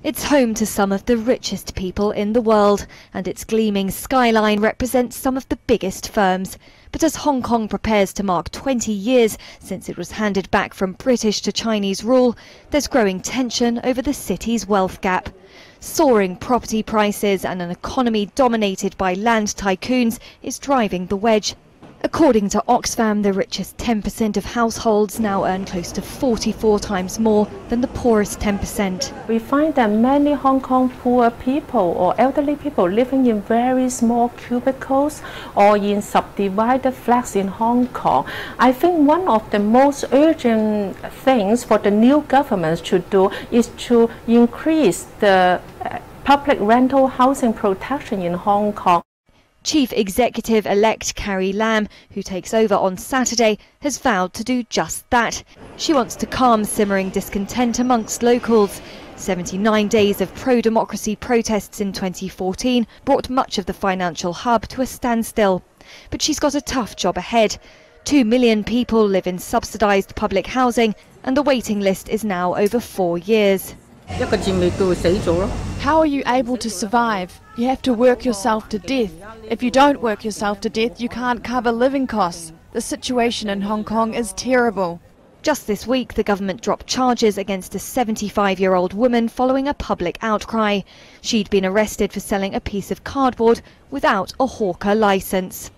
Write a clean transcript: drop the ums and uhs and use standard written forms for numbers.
It's home to some of the richest people in the world, and its gleaming skyline represents some of the biggest firms. But as Hong Kong prepares to mark 20 years since it was handed back from British to Chinese rule, there's growing tension over the city's wealth gap. Soaring property prices and an economy dominated by land tycoons is driving the wedge. According to Oxfam, the richest 10% of households now earn close to 44 times more than the poorest 10%. We find that many Hong Kong poor people or elderly people living in very small cubicles or in subdivided flats in Hong Kong. I think one of the most urgent things for the new government to do is to increase the public rental housing protection in Hong Kong. Chief Executive-elect Carrie Lam, who takes over on Saturday, has vowed to do just that. She wants to calm simmering discontent amongst locals. 79 days of pro-democracy protests in 2014 brought much of the financial hub to a standstill. But she's got a tough job ahead. 2 million people live in subsidised public housing, and the waiting list is now over 4 years. How are you able to survive? You have to work yourself to death. If you don't work yourself to death, you can't cover living costs. The situation in Hong Kong is terrible. Just this week, the government dropped charges against a 75-year-old woman following a public outcry. She'd been arrested for selling a piece of cardboard without a hawker licence.